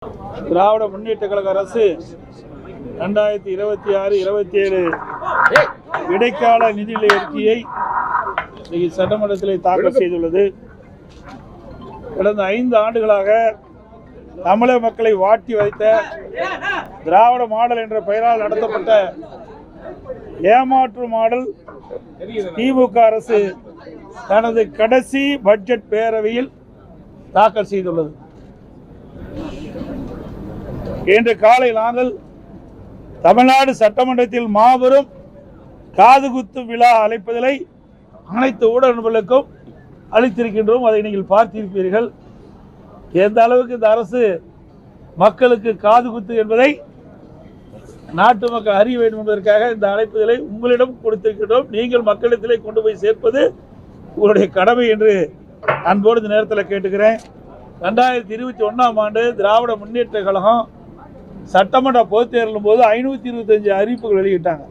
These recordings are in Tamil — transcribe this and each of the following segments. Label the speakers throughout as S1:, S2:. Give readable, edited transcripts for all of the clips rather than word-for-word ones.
S1: திராவிட முன்னேற்ற கழக அரசு 2026-27 இடைக்கால நிதிநிலை அறிக்கையை சட்டமன்றத்தில் தாக்கல் செய்துள்ளது. கடந்த 5 ஆண்டுகளாக தமிழக மக்களை வாட்டி வைத்த திராவிட மாடல் என்ற பெயரால் நடத்தப்பட்ட ஏமாற்று மாடல் திமுக அரசு தனது கடைசி பட்ஜெட் பேரவையில் தாக்கல் செய்துள்ளது. இன்று காலை நாங்கள் தமிழ்நாடு சட்டமன்றத்தில் மாபெரும் காதுகுத்து விழா அழைப்பதிலை அனைத்து ஊடக நண்பர்களுக்கும் அளித்திருக்கின்றோம். அதை நீங்கள் பார்த்திருப்பீர்கள். எந்த அளவுக்கு இந்த அரசு மக்களுக்கு காதுகுத்து என்பதை நாட்டு மக்கள் அறிய வேண்டும் என்பதற்காக இந்த அழைப்புதலை உங்களிடம் கொடுத்திருக்கின்றோம். நீங்கள் மக்களிடத்திலே கொண்டு போய் சேர்ப்பது உங்களுடைய கடமை என்று அன்போடு இந்த நேரத்தில் கேட்டுக்கிறேன். 2021ஆம் ஆண்டு திராவிட முன்னேற்ற கழகம் சட்டமன்ற பொதுத் தேர்தலும் போது 525 அறிவிப்புகள் வெளியிட்டாங்க.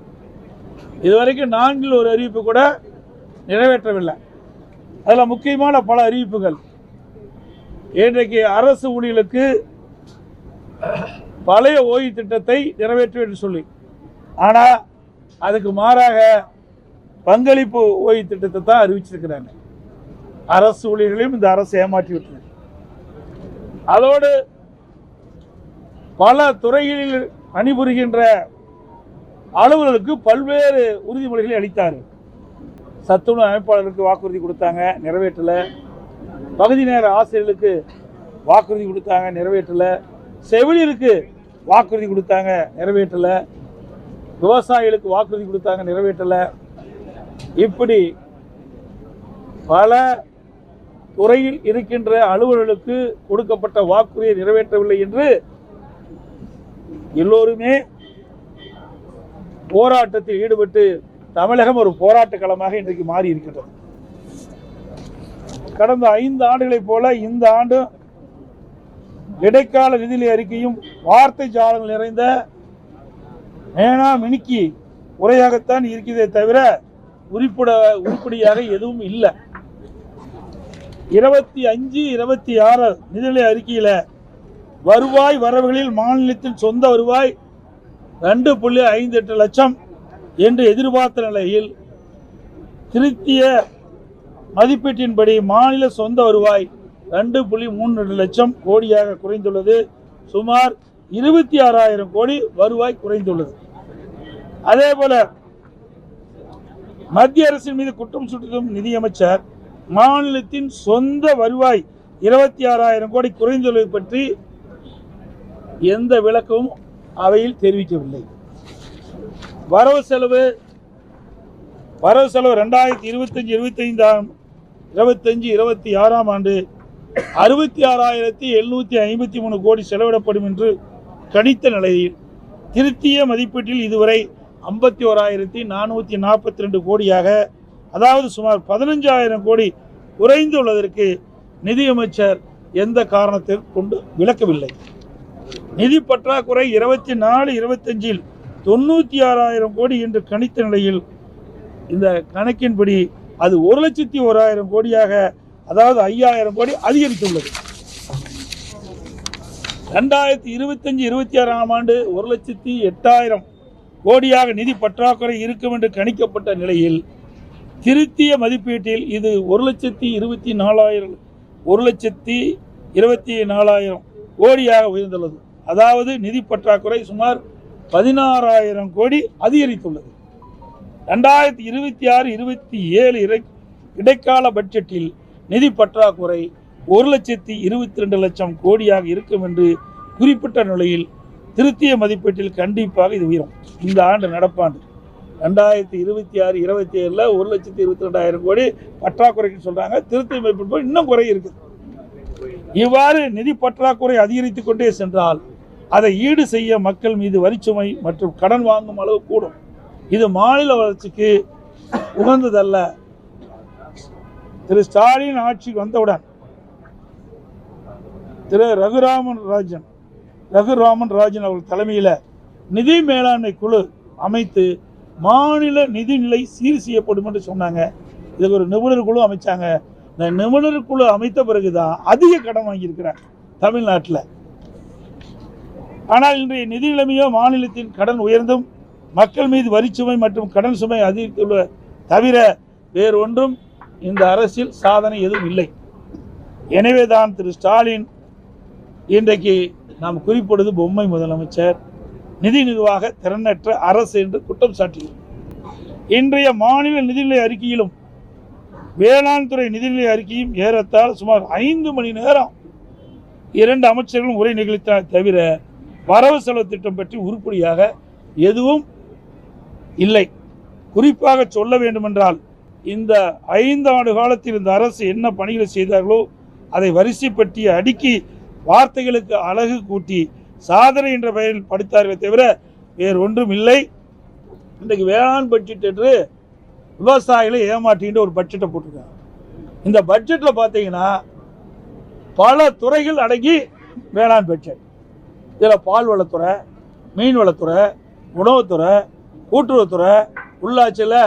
S1: இதுவரைக்கும் 4 ஒரு அறிவிப்பு கூட நிறைவேற்றவில்லை. அதில் முக்கியமான பல அறிவிப்புகள் இன்றைக்கு அரசு ஊழியர்களுக்கு பழைய ஓய்வு திட்டத்தை நிறைவேற்றும் என்று சொல்லி, ஆனால் அதுக்கு மாறாக பங்களிப்பு ஓய்வு திட்டத்தை தான் அறிவிச்சிருக்கிறாங்க. அரசு ஊழியர்களையும் இந்த அரசு ஏமாற்றி விட்டது. அதோடு பல துறைகளில் பணிபுரிகின்ற அலுவலர்களுக்கு பல்வேறு உறுதிமொழிகளை அளித்தார். சத்துணவு அமைப்பாளருக்கு வாக்குறுதி கொடுத்தாங்க, நிறைவேற்றல. பகுதி நேர ஆசிரியர்களுக்கு வாக்குறுதி கொடுத்தாங்க, நிறைவேற்றல. செவிலியருக்கு வாக்குறுதி கொடுத்தாங்க, நிறைவேற்றல. விவசாயிகளுக்கு வாக்குறுதி கொடுத்தாங்க, நிறைவேற்றல. இப்படி பல துறையில் இருக்கின்ற அலுவலர்களுக்கு கொடுக்கப்பட்ட வாக்குறுதியை நிறைவேற்றவில்லை என்று எல்லோருமே போராட்டத்தில் ஈடுபட்டு தமிழகம் ஒரு போராட்ட களமாக இன்றைக்கு மாறி இருக்கின்றது. கடந்த 5 ஆண்டுகளைப் போல இந்த ஆண்டு இடைக்கால நிதிநிலை அறிக்கையும் வார்த்தை ஜாலங்கள் நிறைந்த மேனா மினுக்கி உரையாகத்தான் இருக்கிறதே தவிர உருப்படியாக எதுவும் இல்லை. 25-26 நிதிநிலை அறிக்கையில் வருவாய் வரவுகளில் மாநிலத்தின் சொந்த வருவாய் 2.58 லட்சம் என்று எதிர்பார்த்த நிலையில் திருத்திய மதிப்பீட்டின்படி மாநில சொந்த வருவாய் 2.32 லட்சம் கோடியாக குறைந்துள்ளது. சுமார் 26,000 கோடி வருவாய் குறைந்துள்ளது. அதே போல மத்திய அரசின் மீது குற்றம் சுட்டும் நிதியமைச்சர் மாநிலத்தின் சொந்த வருவாய் 26,000 கோடி குறைந்துள்ளது பற்றி எந்த விளக்கமும் அவையில் தெரிவிக்கவில்லை. வரவு செலவு 2025-26ஆம் ஆண்டு 66,753 கோடி செலவிடப்படும் என்று கணித்த நிலையில் திருத்திய மதிப்பீட்டில் இதுவரை 51,442 கோடியாக, அதாவது சுமார் 15,000 கோடி குறைந்துள்ளதற்கு நிதியமைச்சர் எந்த காரணத்தை கொண்டு விளக்கவில்லை. நிதி பற்றாக்குறை 24-25 96,000 கோடி என்று கணித்த நிலையில் இந்த கணக்கின்படி அது 1,01,000 கோடியாக, அதாவது 5,000 கோடி அதிகரித்துள்ளது. 2025-26ஆம் ஆண்டு 1,08,000 கோடியாக நிதி பற்றாக்குறை இருக்கும் என்று கணிக்கப்பட்ட நிலையில் திருத்திய மதிப்பீட்டில் இது 1,24,000 கோடியாக உயர்ந்துள்ளது. அதாவது நிதி பற்றாக்குறை சுமார் 16,000 கோடி அதிகரித்துள்ளது. 2026-27 இடைக்கால பட்ஜெட்டில் நிதி பற்றாக்குறை 1,22 லட்சம் கோடியாக இருக்கும் என்று குறிப்பிட்ட நிலையில் திருத்திய மதிப்பீட்டில் கண்டிப்பாக இது உயரும். இந்த ஆண்டு நடப்பாண்டு 2026-27 1,22,000 கோடி பற்றாக்குறைக்கு சொல்றாங்க. திருத்திய மதிப்பீடு இன்னும் குறை இருக்குது. இவ்வாறு நிதி பற்றாக்குறை அதிகரித்துக் கொண்டே சென்றால் அதை ஈடு செய்ய மக்கள் மீது வரிச்சுமை மற்றும் கடன் வாங்கும் அளவு கூடும். இது மாநில வளர்ச்சிக்கு உகந்ததல்ல. திரு ஸ்டாலின் ஆட்சிக்கு வந்தவுடன் திரு ரகுராமன் ராஜன் அவர்கள் தலைமையில் நிதி மேலாண்மை குழு அமைத்து மாநில நிதிநிலை சீர் செய்யப்படும் என்று சொன்னாங்க. இதுக்கு ஒரு நிபுணர் குழு அமைச்சாங்க. இந்த நிபுணர் குழு அமைத்த பிறகுதான் அதிக கடன் வாங்கியிருக்கிறார் தமிழ்நாட்டில். ஆனால் இன்றைய நிதி நிலைமையோ மாநிலத்தின் கடன் உயர்ந்தும் மக்கள் மீது வரிச்சுமை மற்றும் கடன் சுமை அதிகரித்துள்ள தவிர வேறு ஒன்றும் இந்த அரசில் சாதனை எதுவும் இல்லை. எனவேதான் திரு ஸ்டாலின் இன்றைக்கு நாம் குறிப்பிடுவது பொம்மை முதலமைச்சர், நிதி நிர்வாக திறனற்ற அரசு என்று குற்றம் சாட்டுகிறார். இன்றைய மாநில நிதிநிலை அறிக்கையிலும் வேளாண் துறை நிதிநிலை அறிக்கையும் ஏறத்தால் சுமார் 5 மணி நேரம் 2 அமைச்சர்களும் உரை நிகழ்த்தின தவிர வரவு செலவு திட்டம் பற்றி உருப்படியாக எதுவும் இல்லை. குறிப்பாக சொல்ல வேண்டுமென்றால் இந்த 5 ஆண்டு காலத்தில் இந்த அரசு என்ன பணிகளை செய்தார்களோ அதை வரிசைப்பற்றி அடுக்கி வார்த்தைகளுக்கு அழகு கூட்டி சாதனை என்ற பெயரில் படித்தார்களே தவிர வேறு ஒன்றும் இல்லை. இன்றைக்கு வேளாண் பட்ஜெட் என்று விவசாயிகளை ஏமாற்றிட்டு ஒரு பட்ஜெட்டை போட்டிருக்காங்க. இந்த பட்ஜெட்டில் பார்த்தீங்கன்னா பல துறைகள் அடங்கி வேளாண் பட்ஜெட். இதில் பால்வளத்துறை, மீன்வளத்துறை, உணவுத்துறை, கூட்டுறவுத்துறை, உள்ளாட்சியில்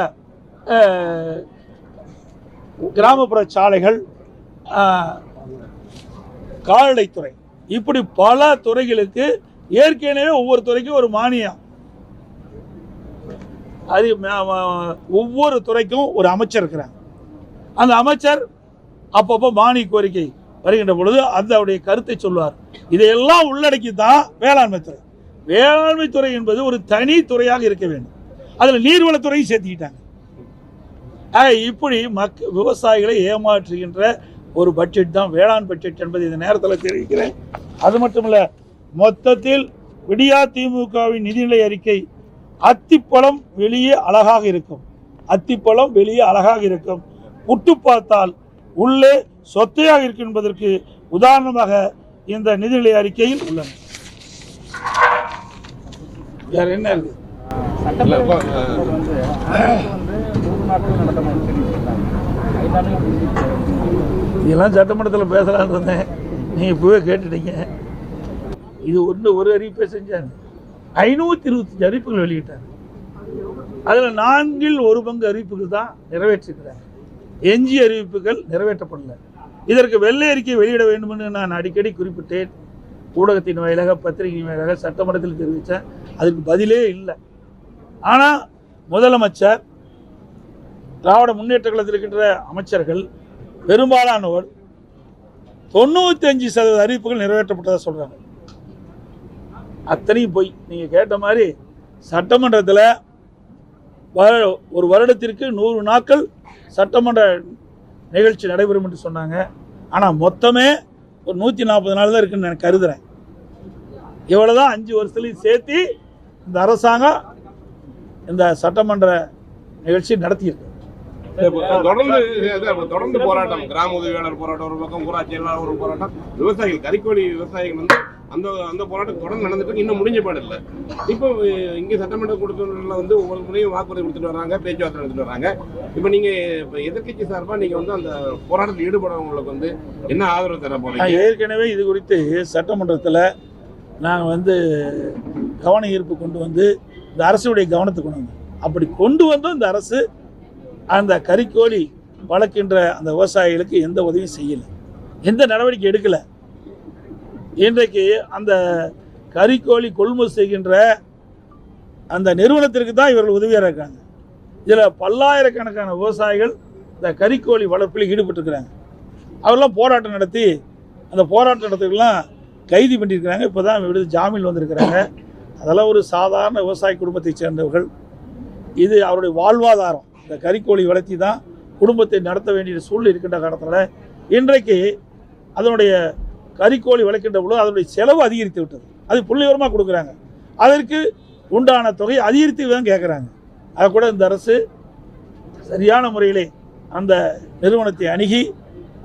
S1: கிராமப்புற சாலைகள், கால்நடைத்துறை, இப்படி பல துறைகளுக்கு ஏற்கனவே ஒவ்வொரு துறைக்கும் ஒரு மானியம், அது ஒவ்வொரு துறைக்கும் ஒரு அமைச்சர் இருக்கிறாங்க. அந்த அமைச்சர் அப்பப்போ மானிய கோரிக்கை வருகின்ற பொழுது அதனுடைய கருத்தை சொல்வார். இதையெல்லாம் உள்ளடக்கி தான் வேளாண்மை துறை. வேளாண்மை துறை என்பது ஒரு தனி துறையாக இருக்க வேண்டும். அதில் நீர்வளத்துறையும் சேர்த்துக்கிட்டாங்க. இப்படி விவசாயிகளை ஏமாற்றுகின்ற ஒரு பட்ஜெட் தான் வேளாண் பட்ஜெட் என்பதை இந்த நேரத்தில் தெரிவிக்கிறேன். அது மட்டுமல்ல, மொத்தத்தில் விடியா திமுகவின் நிதிநிலை அறிக்கை அத்திப்பழம் வெளியே அழகாக இருக்கும், அத்திப்பழம் வெளியே அழகாக இருக்கும், புட்டு பார்த்தால் உள்ளே சொத்தையாக இருக்கும் என்பதற்கு உதாரணமாக இந்த நிதிநிலை அறிக்கையில் உள்ளன. வேற என்ன இருக்கு? இதெல்லாம் சட்டமன்றத்தில் பேசலான்னு இருந்தேன், நீங்க இப்பவே கேட்டுட்டீங்க. இது ஒரு அறிவிப்பை செஞ்சாங்க, 525 அறிவிப்புகள் வெளியிட்டாங்க. அதில் 1/4 அறிவிப்புகள் தான் நிறைவேற்றிருக்கிறாங்க. எஞ்சிய அறிவிப்புகள் நிறைவேற்றப்படல. இதற்கு வெள்ளை அறிக்கை வெளியிட வேண்டும் என்று நான் அடிக்கடி குறிப்பிட்டேன். ஊடகத்தின் வாயிலாக, பத்திரிகை வாயிலாக, சட்டமன்றத்தில் தெரிவித்தேன். அதுக்கு பதிலே இல்லை. ஆனால் முதலமைச்சர், திராவிட முன்னேற்ற கழகத்தில் இருக்கின்ற அமைச்சர்கள் பெரும்பாலானவர் 95% அறிவிப்புகள் நிறைவேற்றப்பட்டதாக சொல்கிறாங்க. அத்தனையும் போய் நீங்கள் கேட்ட மாதிரி சட்டமன்றத்தில் ஒரு வருடத்திற்கு 100 நாட்கள் சட்டமன்ற நிகழ்ச்சி நடைபெறும் என்று சொன்னாங்க. ஆனால் மொத்தமே ஒரு 140 நாள் தான் இருக்குன்னு நான் கருதுகிறேன். இவ்வளோதான் 5 வருஷத்துலையும் சேர்த்து இந்த அரசாங்கம் இந்த சட்டமன்ற நிகழ்ச்சி நடத்தியிருக்கு.
S2: தொடர்ந்து போராட்டம், கிராம உதவியாளர் போராட்டம் ஒரு பக்கம், ஊராட்சி ஒரு போராட்டம், விவசாயிகள், கறிக்கோழி விவசாயிகள் வந்து அந்த போராட்டம் தொடர்ந்து நடந்துட்டு இன்னும் முடிஞ்ச பாடு இல்லை. இப்போ இங்கே சட்டமன்ற கூட்டத்தில் வந்து ஒவ்வொரு முறையும் வாக்குறுதி கொடுத்துட்டு வராங்க, பேச்சுவார்த்தை நடத்திட்டு வராங்க. இப்போ நீங்கள் எதிர்கட்சி சார்பாக நீங்கள் வந்து அந்த போராட்டத்தில் ஈடுபடுறவங்களுக்கு வந்து என்ன ஆதரவு தர போறீங்க?
S1: ஏற்கனவே இது குறித்து சட்டமன்றத்தில் நாங்கள் வந்து கவன ஈர்ப்பு கொண்டு வந்து இந்த அரசுடைய கவனத்துக்கு கொண்டு வந்தோம். அப்படி கொண்டு வந்தும் இந்த அரசு அந்த கறிக்கோழி வளர்க்கின்ற அந்த விவசாயிகளுக்கு எந்த உதவியும் செய்யலை, எந்த நடவடிக்கை எடுக்கலை. இன்றைக்கு அந்த கறிக்கோழி கொள்முதல் செய்கின்ற அந்த நிறுவனத்திற்கு தான் இவர்கள் உதவியாக இருக்காங்க. இதில் பல்லாயிரக்கணக்கான விவசாயிகள் இந்த கறிக்கோழி வளர்ப்பில் ஈடுபட்டுருக்கிறாங்க. அவரெல்லாம் போராட்டம் நடத்தி அந்த போராட்ட நடத்துக்கெல்லாம் கைது பண்ணியிருக்கிறாங்க. இப்போ தான் விடுதலை ஜாமீன் வந்திருக்கிறாங்க. அதெல்லாம் ஒரு சாதாரண விவசாய குடும்பத்தை சேர்ந்தவர்கள். இது அவருடைய வாழ்வாதாரம். இந்த கறிக்கோழி வளர்த்தி தான் குடும்பத்தை நடத்த வேண்டிய சூழ்நிலை இருக்கின்ற காரணத்தில் இன்றைக்கு அதனுடைய கறிக்கோழி வளர்க்கின்ற பொழுது அதனுடைய செலவு அதிகரித்து விட்டது. அது புள்ளிவிவரமாக கொடுக்குறாங்க. அதற்கு உண்டான தொகை அதிகரித்து தான் கேட்குறாங்க. அதை கூட இந்த அரசு சரியான முறையிலே அந்த நிறுவனத்தை அணுகி,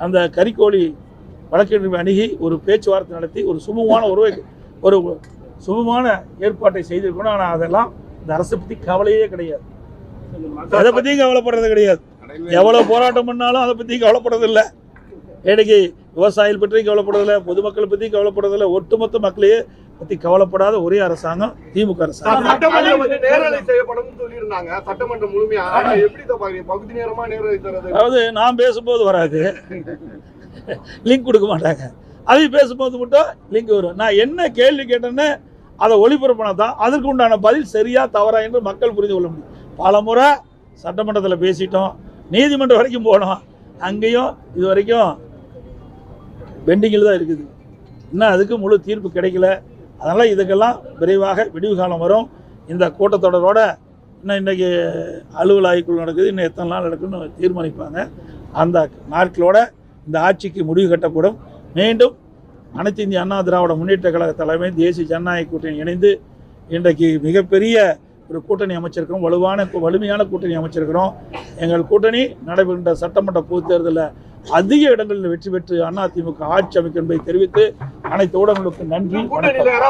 S1: அந்த கறிக்கோழி வழக்கிற்கு அணுகி ஒரு பேச்சுவார்த்தை நடத்தி ஒரு சுமமான ஏற்பாட்டை செய்திருக்கணும். ஆனால் அதெல்லாம் இந்த அரசை பற்றி கவலையே கிடையாது. அதை பற்றியும் கவலைப்படுறது கிடையாது. எவ்வளோ போராட்டம் பண்ணாலும் அதை பற்றியும் கவலைப்படுறதில்லை. இன்னைக்கு விவசாயிகள் பற்றி கவலைப்படுறதில்லை, பொதுமக்களை பற்றி கவலைப்படுறதில்லை. ஒட்டுமொத்த மக்களையே பற்றி கவலைப்படாத ஒரே அரசாங்கம் திமுக அரசாங்கம். அதாவது நான் பேசும்போது வராது, லிங்க் கொடுக்க மாட்டாங்க. அதையும் பேசும்போது மட்டும் லிங்க் வரும். நான் என்ன கேள்வி கேட்டேன்னு அதை ஒளிபரப்பினா தான் அதற்கு உண்டான பதில் சரியா தவறா என்று மக்கள் புரிந்து கொள்ள முடியும். பல முறை சட்டமன்றத்தில் பேசிட்டோம், நீதிமன்றம் வரைக்கும் போனோம், அங்கேயும் இது வரைக்கும் பெண்டிங்கில் தான் இருக்குது. இன்னும் அதுக்கு முழு தீர்ப்பு கிடைக்கல. அதனால் இதுக்கெல்லாம் விரைவாக விடிவு காலம் வரும். இந்த கூட்டத்தொடரோட இன்னும் இன்றைக்கி அலுவல் ஆய்வுக்குள் நடக்குது, இன்னும் எத்தனை நாள் நடக்குன்னு தீர்மானிப்பாங்க. அந்த நாட்களோட இந்த ஆட்சிக்கு முடிவு கட்டப்படும். மீண்டும் அனைத்து இந்திய அண்ணா திராவிட முன்னேற்ற கழக தலைமை தேசிய ஜனநாயக கூட்டணி இணைந்து இன்றைக்கு மிகப்பெரிய ஒரு கூட்டணி அமைச்சிருக்கிறோம், வலிமையான கூட்டணி அமைச்சிருக்கிறோம். எங்கள் கூட்டணி நடைபெறுகின்ற சட்டமன்ற பொதுத் தேர்தலில் அதிக இடங்களில் வெற்றி பெற்று அதிமுக ஆட்சி அமைக்கும் என்பதை தெரிவித்து அனைத்து ஊடகங்களுக்கும் நன்றி, வணக்கம்.